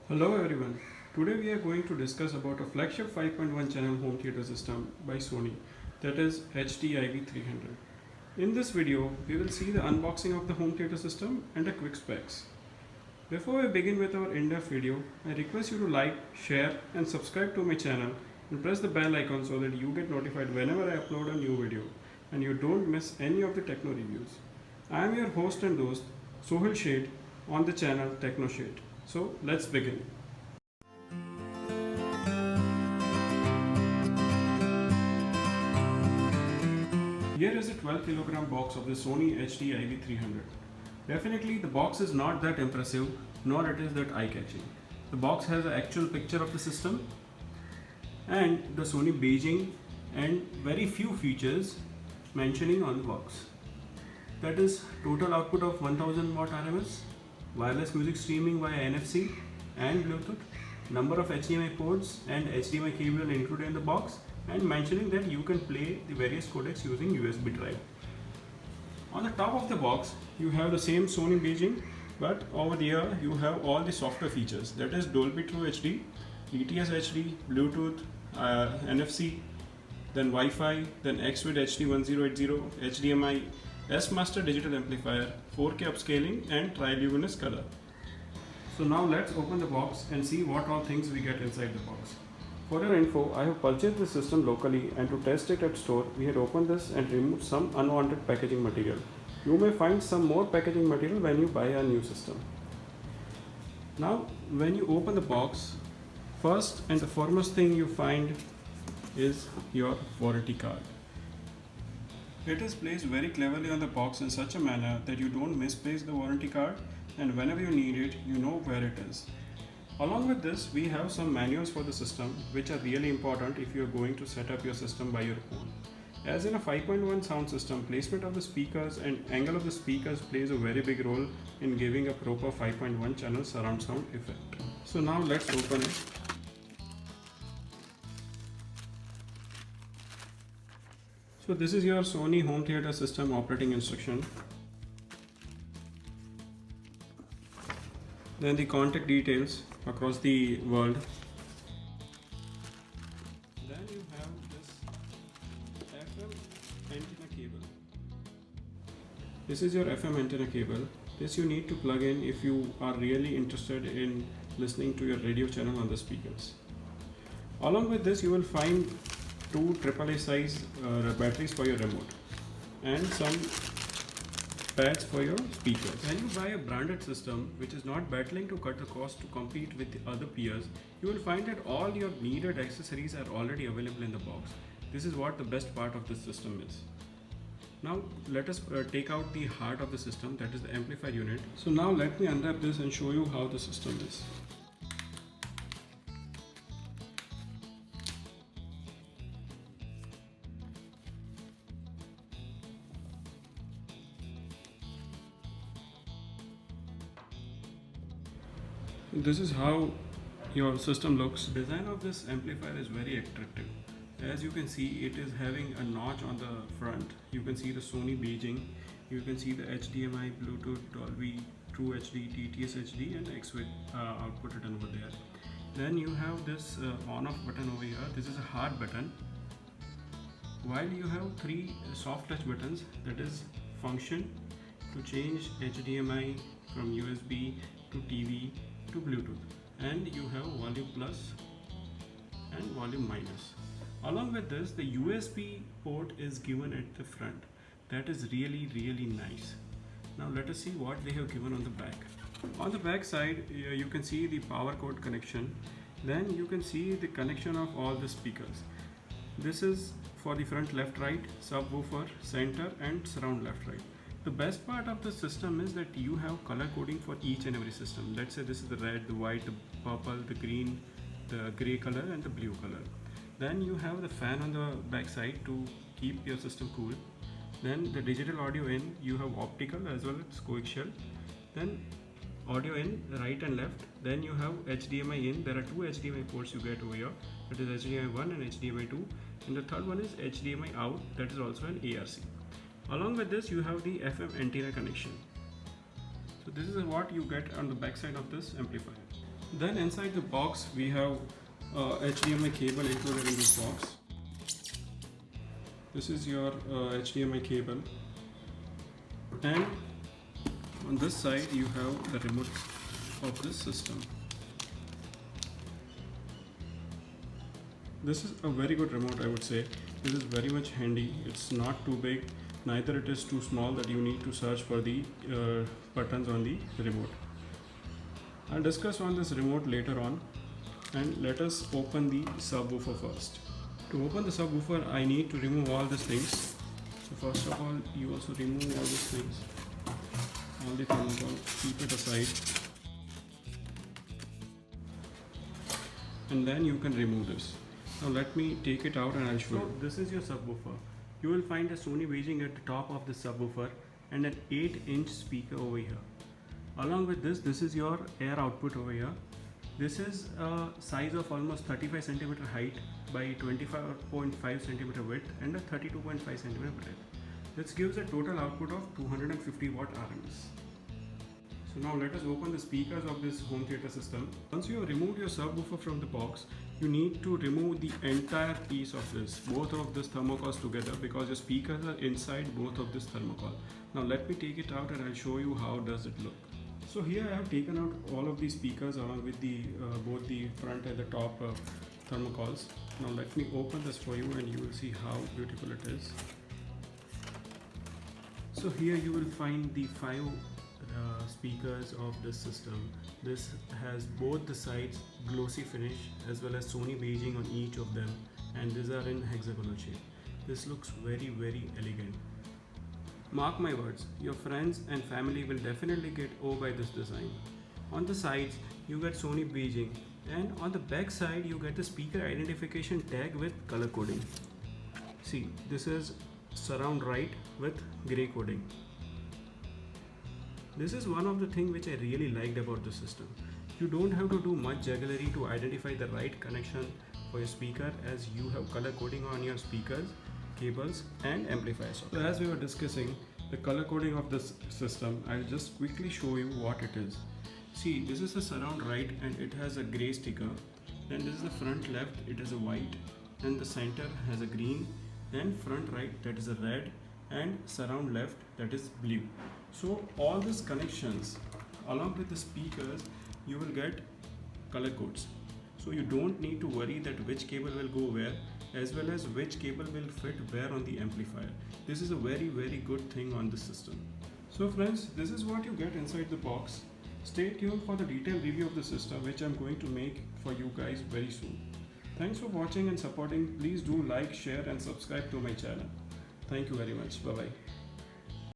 Hello everyone. Today we are going to discuss about a flagship 5.1 channel home theater system by Sony, that is HDIV300. In this video, we will see the unboxing of the home theater system and a quick specs. Before we begin with our in-depth video, I request you to like, share and subscribe to my channel and press the bell icon so that you get notified whenever I upload a new video and you don't miss any of the techno reviews. I am your host and host, Sohil Shade, on the channel Techno Shade. So let's begin. Here is a 12 kg box of the Sony HDIV300. Definitely the box is not that impressive, nor it is that eye-catching. The box has an actual picture of the system and the Sony badging and very few features mentioning on the box. That is total output of 1000 watt RMS, wireless music streaming via NFC and Bluetooth, number of HDMI ports and HDMI cable included in the box, and mentioning that you can play the various codecs using USB drive. On the top of the box you have the same Sony badging, but over there you have all the software features, that is Dolby True HD, DTS HD, Bluetooth, NFC, then Wi-Fi, then Xvid HD 1080, HDMI, S-Master digital amplifier, 4K upscaling and tri-luminous color. So now let's open the box and see what all things we get inside the box. For your info, I have purchased the system locally, and to test it at store, we had opened this and removed some unwanted packaging material. You may find some more packaging material when you buy a new system. Now, when you open the box, first and the foremost thing you find is your warranty card. It is placed very cleverly on the box in such a manner that you don't misplace the warranty card, and whenever you need it, you know where it is. Along with this, we have some manuals for the system which are really important if you are going to set up your system by your own. As in a 5.1 sound system, placement of the speakers and angle of the speakers plays a very big role in giving a proper 5.1 channel surround sound effect. So now let's open it. So this is your Sony home theater system operating instruction. Then the contact details across the world. Then you have this FM antenna cable. This is your FM antenna cable. This you need to plug in if you are really interested in listening to your radio channel on the speakers. Along with this, you will find two AAA size batteries for your remote and some pads for your speakers. When you buy a branded system which is not battling to cut the cost to compete with the other peers, you will find that all your needed accessories are already available in the box. This is what the best part of this system is. Now let us take out the heart of the system, that is the amplifier unit. So now let me unwrap this and show you how the system is. This is how your system looks. The design of this amplifier is very attractive. As you can see, it is having a notch on the front. You can see the Sony badging. You can see the HDMI, Bluetooth, Dolby, True HD, DTS HD and Xvid output written over there. Then you have this on-off button over here. This is a hard button. While you have three soft touch buttons, that is function to change HDMI from USB to TV to Bluetooth, and you have volume plus and volume minus. Along with this, the USB port is given at the front. That is really nice. Now let us see what they have given on the back. On the back side, you can see the power cord connection. Then you can see the connection of all the speakers. This is for the front left right, subwoofer, center and surround left right. The best part of the system is that you have color coding for each and every system. Let's say this is the red, the white, the purple, the green, the gray color and the blue color. Then you have the fan on the back side to keep your system cool. Then the digital audio in, you have optical as well as coaxial. Then audio in right and left. Then you have HDMI in. There are two HDMI ports you get over here. That is HDMI 1 and HDMI 2. And the third one is HDMI out. That is also an ARC. Along with this, you have the FM antenna connection. So this is what you get on the back side of this amplifier. Then inside the box, we have HDMI cable included in this box. This is your HDMI cable, and on this side you have the remote of this system. This is a very good remote, I would say. This is very much handy. It's not too big, neither it is too small that you need to search for the buttons on the remote. I'll discuss on this remote later on, and let us open the subwoofer first. To open the subwoofer, I need to remove all these things. So first of all, you also remove all these things, all the thermocol, keep it aside, and then you can remove this. Now let me take it out and I'll show you. This is your subwoofer. You will find a Sony Beijing at the top of the subwoofer and an 8-inch speaker over here. Along with this, this is your air output over here. This is a size of almost 35 centimeter height by 25.5 centimeter width and a 32.5 centimeter breadth. This gives a total output of 250 watt RMS. So now let us open the speakers of this home theater system. Once you have removed your subwoofer from the box, you need to remove the entire piece of this, both of this thermocols together, because your speakers are inside both of this thermocol. Now let me take it out and I'll show you how does it look. So here I have taken out all of these speakers along with the both the front and the top thermocols. Now let me open this for you and you will see how beautiful it is. So here you will find the 5 speakers of this system. This has both the sides glossy finish as well as Sony Beijing on each of them, and these are in hexagonal shape. This looks very elegant. Mark my words, your friends and family will definitely get awed by this design. On the sides you get Sony Beijing, and on the back side you get the speaker identification tag with color coding. See, this is surround right with grey coding. This is one of the things which I really liked about the system. You don't have to do much jugglery to identify the right connection for your speaker, as you have color coding on your speakers, cables and amplifiers. So as we were discussing the color coding of this system, I'll just quickly show you what it is. See, this is the surround right and it has a gray sticker. Then this is the front left, it is a white. Then the center has a green. Then front right, that is a red. And surround left, that is blue. So all these connections along with the speakers, you will get color codes. So you don't need to worry that which cable will go where, as well as which cable will fit where on the amplifier. This is a very good thing on this system. So friends, this is what you get inside the box. Stay tuned for the detailed review of the system, which I'm going to make for you guys very soon. Thanks for watching and supporting. Please do like, share and subscribe to my channel. Thank you very much. Bye bye.